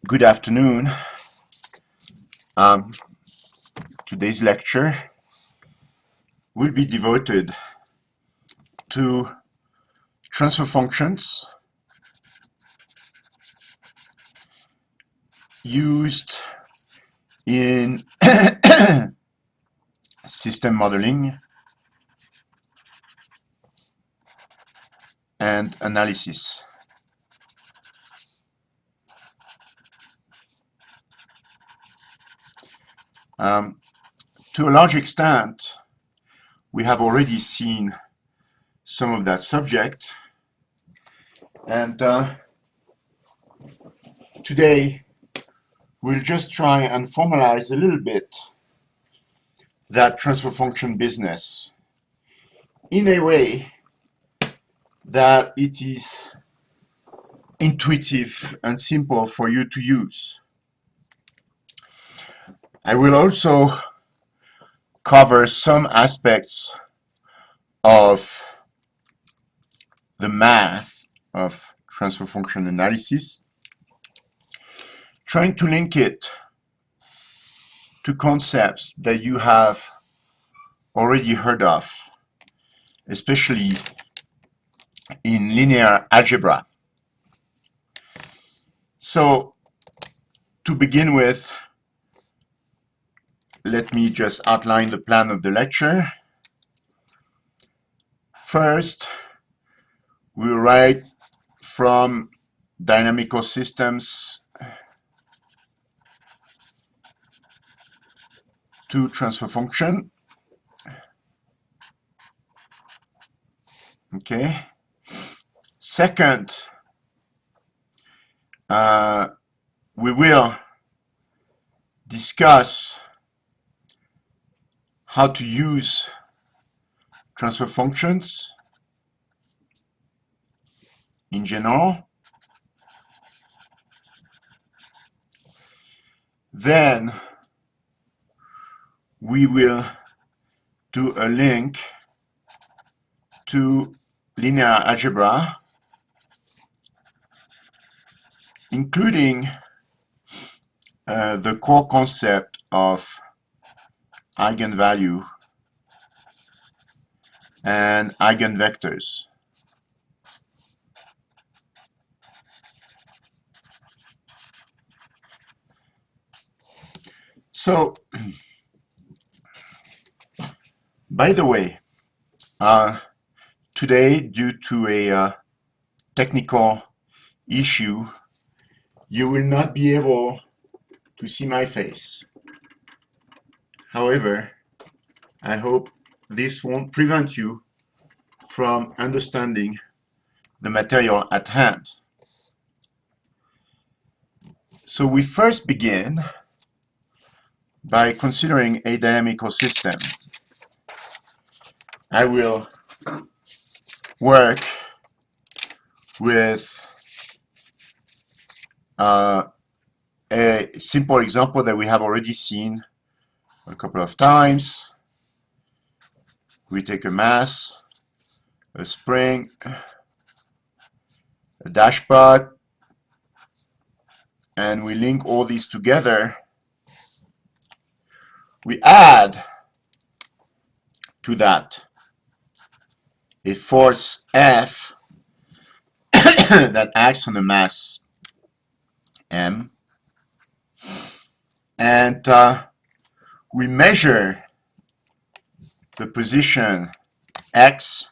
Good afternoon. Um, Today's lecture will be devoted to transfer functions used in system modeling and analysis. To a large extent, we have already seen some of that subject, and today we'll just try and formalize a little bit that transfer function business in a way that it is intuitive and simple for you to use. I will also cover some aspects of the math of transfer function analysis, trying to link it to concepts that you have already heard of, especially in linear algebra. So, to begin with, let me just outline the plan of the lecture. First, we write from dynamical systems to transfer function. Okay. Second, we will discuss how to use transfer functions in general. Then we will do a link to linear algebra, including the core concept of eigenvalue and eigenvectors. So, by the way, today, due to a technical issue, you will not be able to see my face. However, I hope this won't prevent you from understanding the material at hand. So we first begin by considering a dynamical system. I will work with a simple example that we have already seen a couple of times. We take a mass, a spring, a dashpot, and we link all these together. We add to that a force F that acts on the mass M, and we measure the position X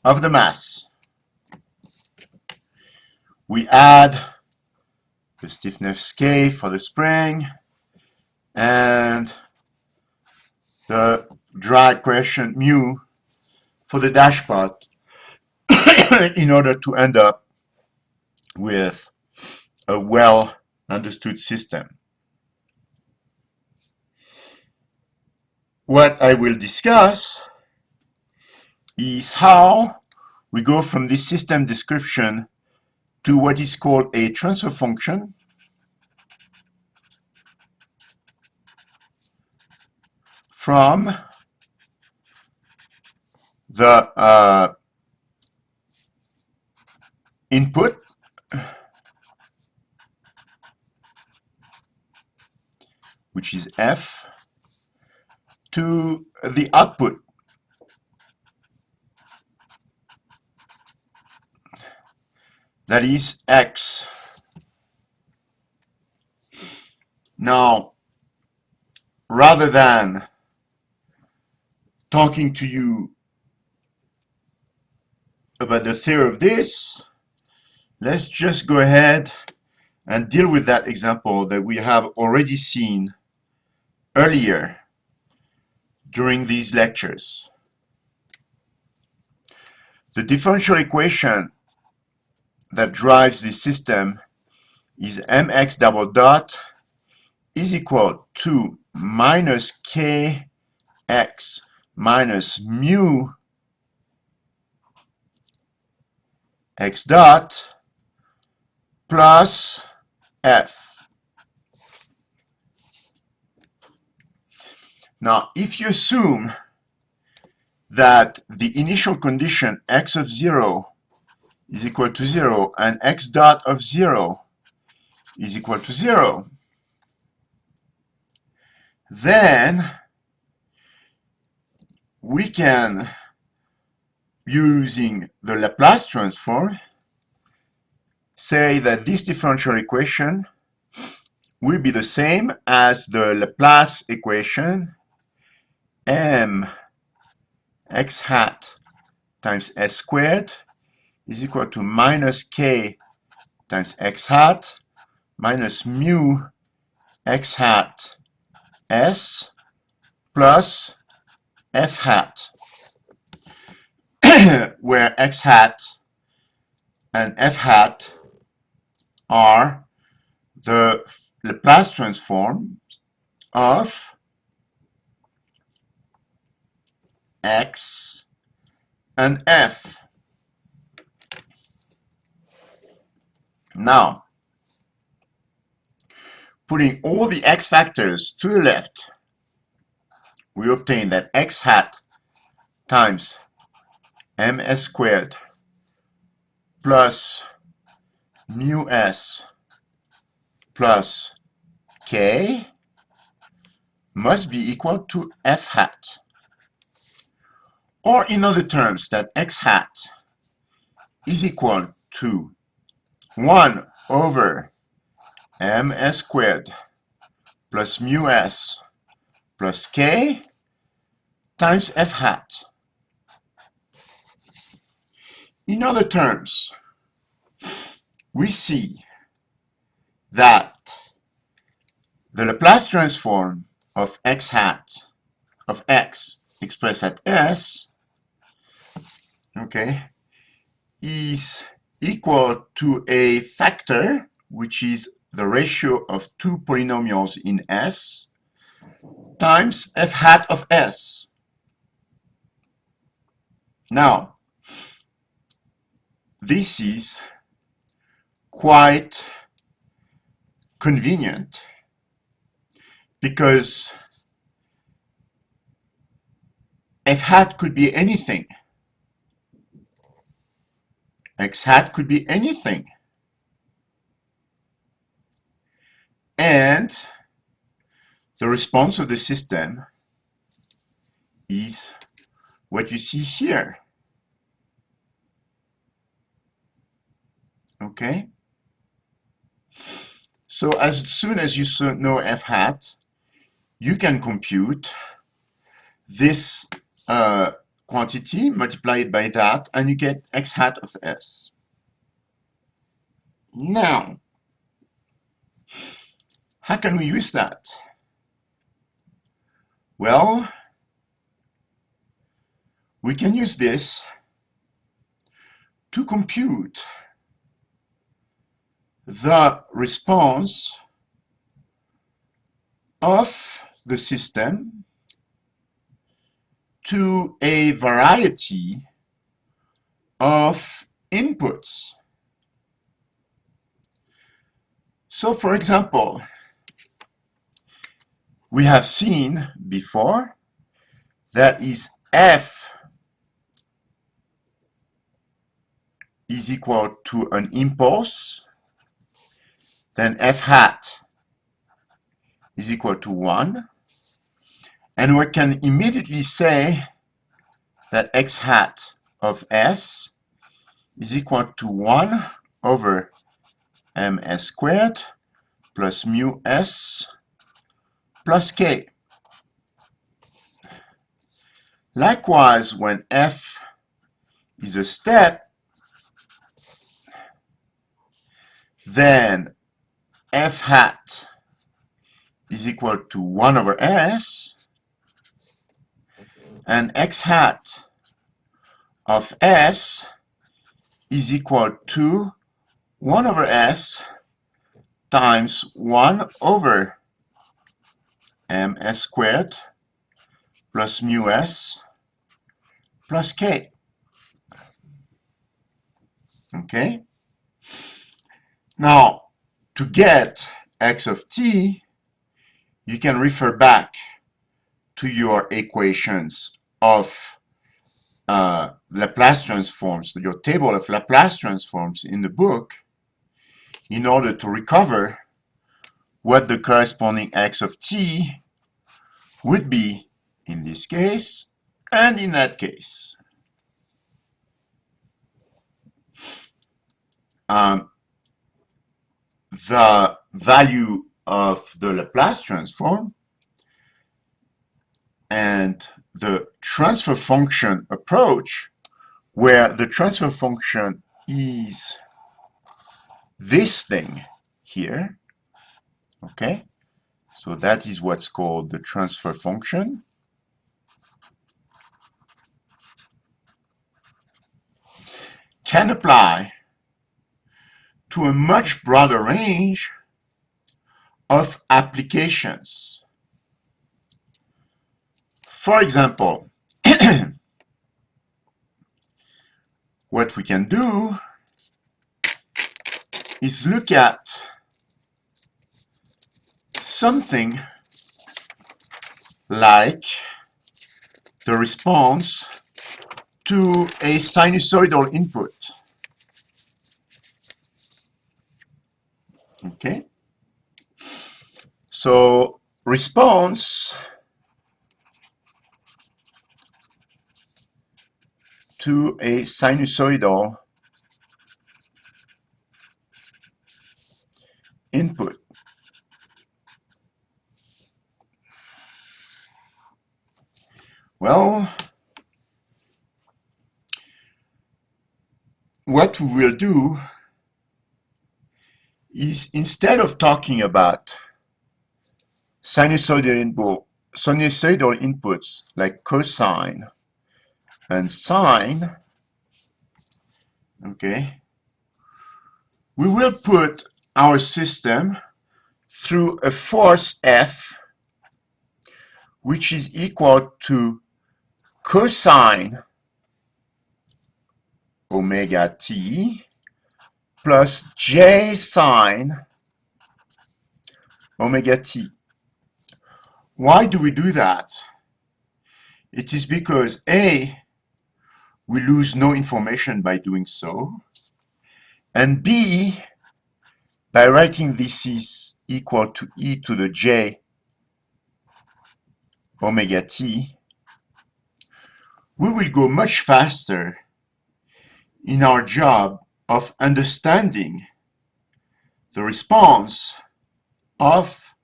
of the mass. We add the stiffness K for the spring and the drag coefficient mu for the dashpot in order to end up with a well understood system. What I will discuss is how we go from this system description to what is called a transfer function from the input which is f, to the output, that is x. Now, rather than talking to you about the theory of this, let's just go ahead and deal with that example that we have already seen earlier during these lectures. The differential equation that drives this system is mx double dot is equal to minus kx minus mu x dot plus f. Now, if you assume that the initial condition x of 0 is equal to 0 and x dot of 0 is equal to 0, then we can, using the Laplace transform, say that this differential equation will be the same as the Laplace equation m x hat times s squared is equal to minus k times x hat minus mu x hat s plus f hat, where x hat and f hat are the Laplace transform of x and f. Now, putting all the x factors to the left, we obtain that x hat times ms squared plus mu s plus k must be equal to f hat. Or in other terms, that x hat is equal to 1 over ms squared plus mu s plus k times f hat. In other terms, we see that the Laplace transform of x hat of x expressed at s, okay, is equal to a factor which is the ratio of two polynomials in S times f hat of S. Now, this is quite convenient because f hat could be anything. X hat could be anything. And the response of the system is what you see here. Okay? So as soon as you know f hat, you can compute this quantity, multiply it by that, and you get x hat of s. Now, how can we use that? Well, we can use this to compute the response of the system to a variety of inputs. So, for example, we have seen before that is f is equal to an impulse, then f hat is equal to 1. And we can immediately say that x hat of s is equal to 1 over ms squared plus mu s plus k. Likewise, when f is a step, then f hat is equal to 1 over s, and x hat of s is equal to 1 over s times 1 over ms squared plus mu s plus k. Okay? Now, to get x of t, you can refer back to your equations of Laplace transforms, your table of Laplace transforms in the book, in order to recover what the corresponding x of t would be in this case and in that case. The value of the Laplace transform and the transfer function approach, where the transfer function is this thing here, okay? So that is what's called the transfer function. Can apply to a much broader range of applications. For example, what we can do is look at something like the response to a sinusoidal input. Okay? So, response to a sinusoidal input. Well, what we will do is, instead of talking about sinusoidal inputs like cosine and sine, okay, we will put our system through a force F, which is equal to cosine omega t plus j sine omega t. Why do we do that? It is because A, we lose no information by doing so, and B, by writing this is equal to e to the j omega t, we will go much faster in our job of understanding the response of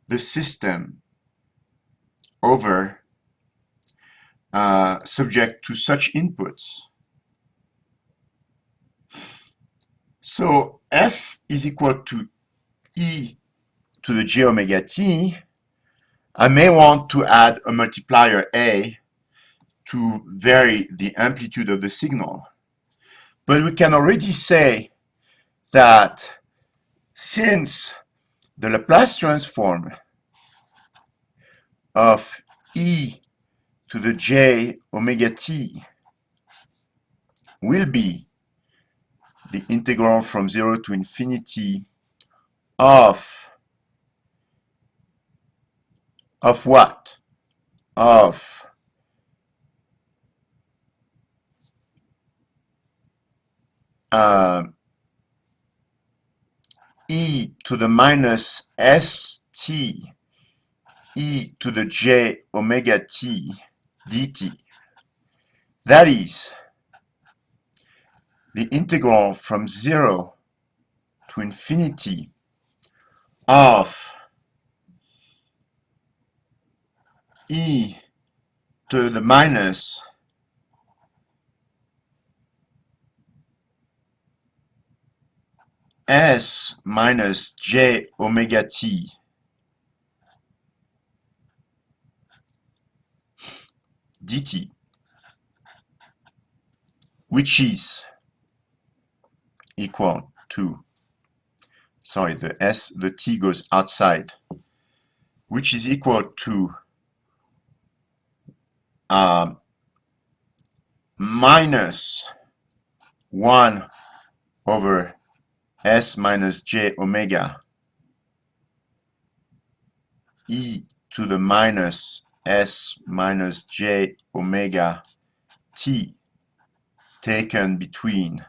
the system over subject to such inputs. So F is equal to e to the j omega t. I may want to add a multiplier a to vary the amplitude of the signal. But we can already say that since the Laplace transform of e to the j omega t will be the integral from 0 to infinity of what? Of e to the minus st e to the j omega t dt. That is the integral from 0 to infinity of e to the minus s minus j omega t dt, which is equal to, sorry, the t goes outside, which is equal to minus 1 over s minus j omega e to the minus s minus j omega t taken between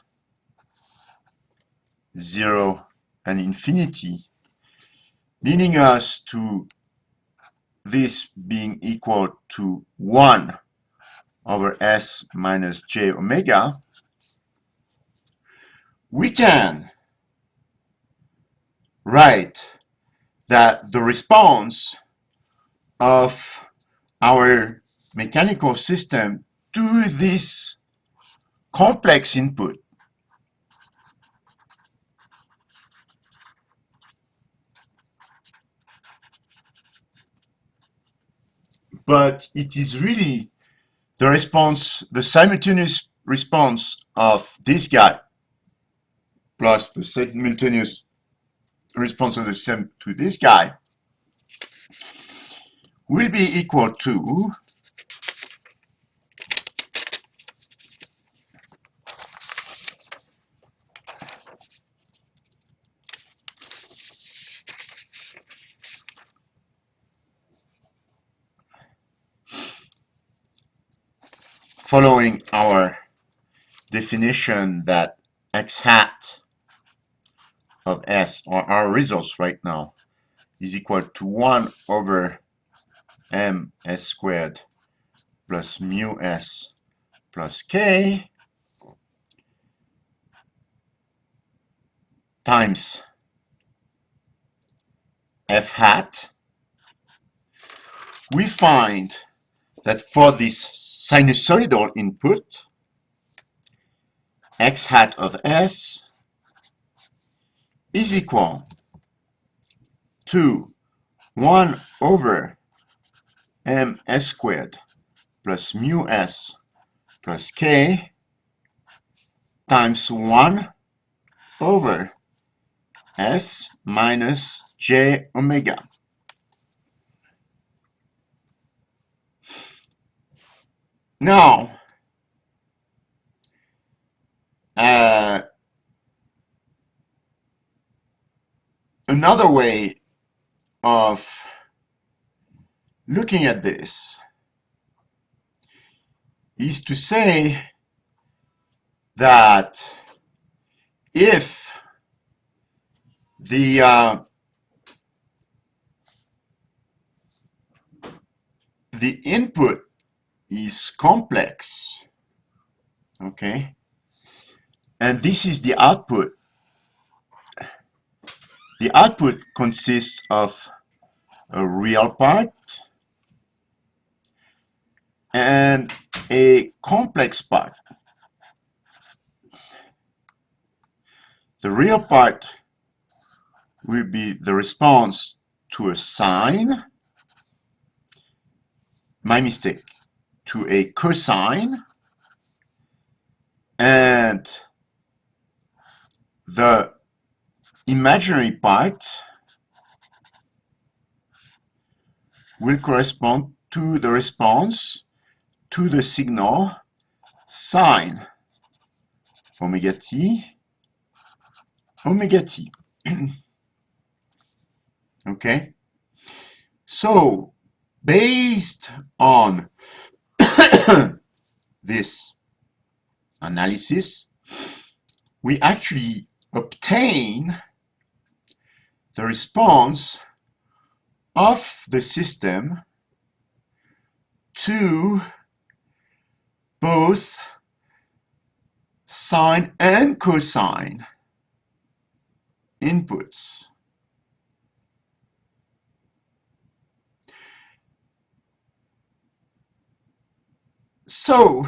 0 and infinity, leading us to this being equal to 1 over s minus j omega. We can write that the response of our mechanical system to this complex input but it is really the response, the simultaneous response of this guy plus the simultaneous response of the same to this guy will be equal to following our definition that x hat of s, or our results right now, is equal to 1 over m s squared plus mu s plus k times f hat. We find that for this sinusoidal input, x hat of s is equal to 1 over m s squared plus mu s plus k times 1 over s minus j omega. Now, another way of looking at this is to say that if the input is complex, okay, and this is the output consists of a real part and a complex part. The real part will be the response to a sine, my mistake, to a cosine, and the imaginary part will correspond to the response to the signal sine omega t, omega t. Okay? So, based on this analysis, we actually obtain the response of the system to both sine and cosine inputs. So